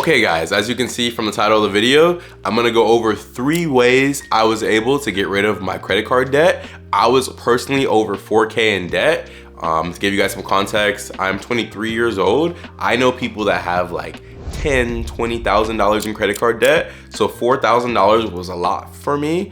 Okay guys, as you can see from the title of the video, I'm gonna go over 3 ways I was able to get rid of my credit card debt. I was personally over 4K in debt. To give you guys some context, I'm 23 years old. I know people that have like $10,000, $20,000 in credit card debt. So $4,000 was a lot for me.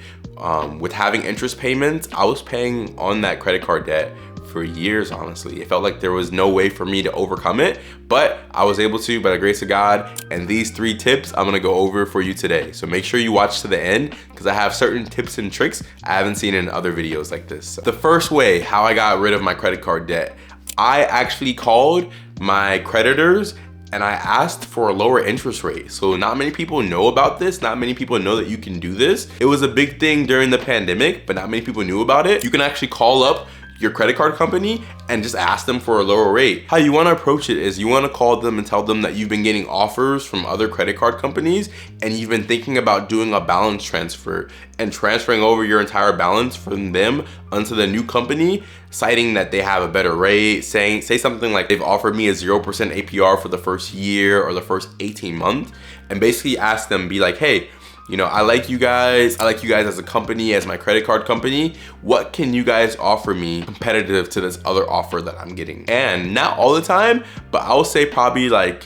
With having interest payments, I was paying on that credit card debt for years, honestly. It felt like there was no way for me to overcome it, but I was able to by the grace of God. And these 3 tips I'm gonna go over for you today. So make sure you watch to the end because I have certain tips and tricks I haven't seen in other videos like this. The first way how I got rid of my credit card debt, I actually called my creditors and I asked for a lower interest rate. So not many people know about this. Not many people know that you can do this. It was a big thing during the pandemic, but not many people knew about it. You can actually call up your credit card company and just ask them for a lower rate. How you wanna approach it is you wanna call them and tell them that you've been getting offers from other credit card companies and you've been thinking about doing a balance transfer and transferring over your entire balance from them onto the new company, citing that they have a better rate, say something like they've offered me a 0% APR for the first year or the first 18 months, and basically ask them, be like, hey, you know, I like you guys as a company, as my credit card company. What can you guys offer me competitive to this other offer that I'm getting? And not all the time, but I will say probably like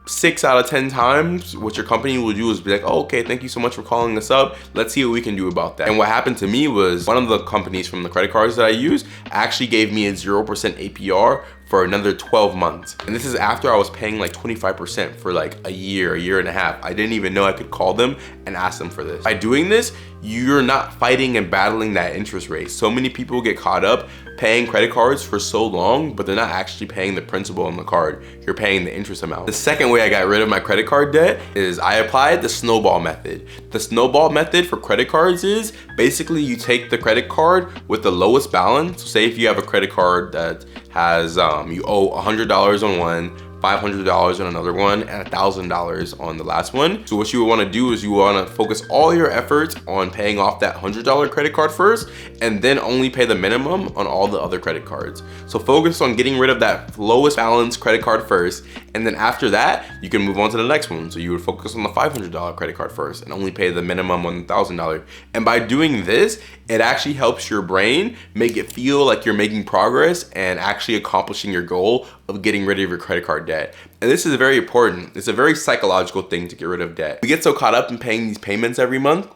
6 out of 10 times, what your company will do is be like, oh, okay, thank you so much for calling us up. Let's see what we can do about that. And what happened to me was one of the companies from the credit cards that I use actually gave me a 0% APR for another 12 months. And this is after I was paying like 25% for like a year and a half. I didn't even know I could call them and ask them for this. By doing this, you're not fighting and battling that interest rate. So many people get caught up paying credit cards for so long, but they're not actually paying the principal on the card. You're paying the interest amount. The second way I got rid of my credit card debt is I applied the snowball method. The snowball method for credit cards is basically you take the credit card with the lowest balance. So say if you have a credit card that has, you owe $100 on one, $500 on another one, and $1,000 on the last one. So what you would wanna do is you wanna focus all your efforts on paying off that $100 credit card first, and then only pay the minimum on all the other credit cards. So focus on getting rid of that lowest balance credit card first, and then after that, you can move on to the next one. So you would focus on the $500 credit card first and only pay the minimum on the $1,000. And by doing this, it actually helps your brain make it feel like you're making progress and actually accomplishing your goal of getting rid of your credit card debt. And this is very important. It's a very psychological thing to get rid of debt. We get so caught up in paying these payments every month,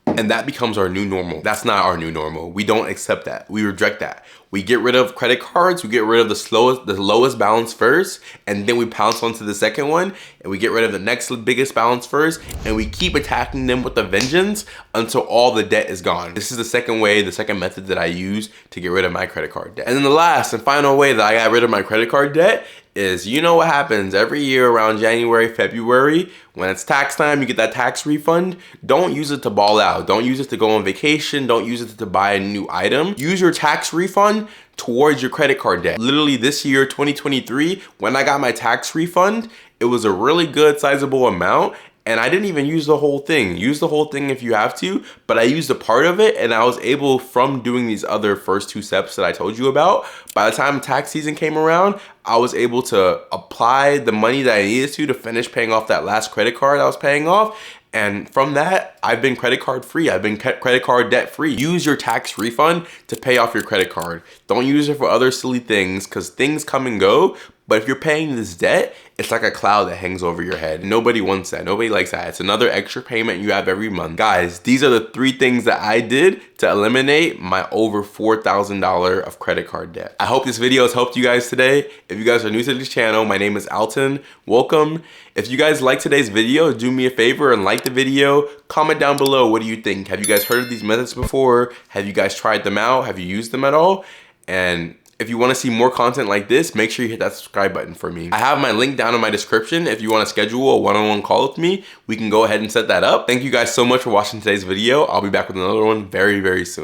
and that becomes our new normal. That's not our new normal. We don't accept that. We reject that. We get rid of credit cards, we get rid of the lowest balance first, and then we pounce onto the second one, and we get rid of the next biggest balance first, and we keep attacking them with a vengeance until all the debt is gone. This is the second way, the second method that I use to get rid of my credit card debt. And then the last and final way that I got rid of my credit card debt is, you know what happens every year around January, February, when it's tax time, you get that tax refund. Don't use it to ball out. Don't use it to go on vacation. Don't use it to buy a new item. Use your tax refund towards your credit card debt. Literally this year, 2023, when I got my tax refund, it was a really good sizable amount. And I didn't even use the whole thing. Use the whole thing if you have to, but I used a part of it, and I was able, from doing these other first 2 steps that I told you about, by the time tax season came around, I was able to apply the money that I needed to finish paying off that last credit card I was paying off. And from that, I've been credit card free. I've been credit card debt free. Use your tax refund to pay off your credit card. Don't use it for other silly things, because things come and go. But if you're paying this debt, it's like a cloud that hangs over your head. Nobody wants that. Nobody likes that. It's another extra payment you have every month. Guys, these are the 3 things that I did to eliminate my over $4,000 of credit card debt. I hope this video has helped you guys today. If you guys are new to this channel, my name is Alton. Welcome. If you guys like today's video, do me a favor and like the video. Comment down below, what do you think? Have you guys heard of these methods before? Have you guys tried them out? Have you used them at all? And if you want to see more content like this, make sure you hit that subscribe button for me. I have my link down in my description. If you want to schedule a one-on-one call with me, we can go ahead and set that up. Thank you guys so much for watching today's video. I'll be back with another one very, very soon.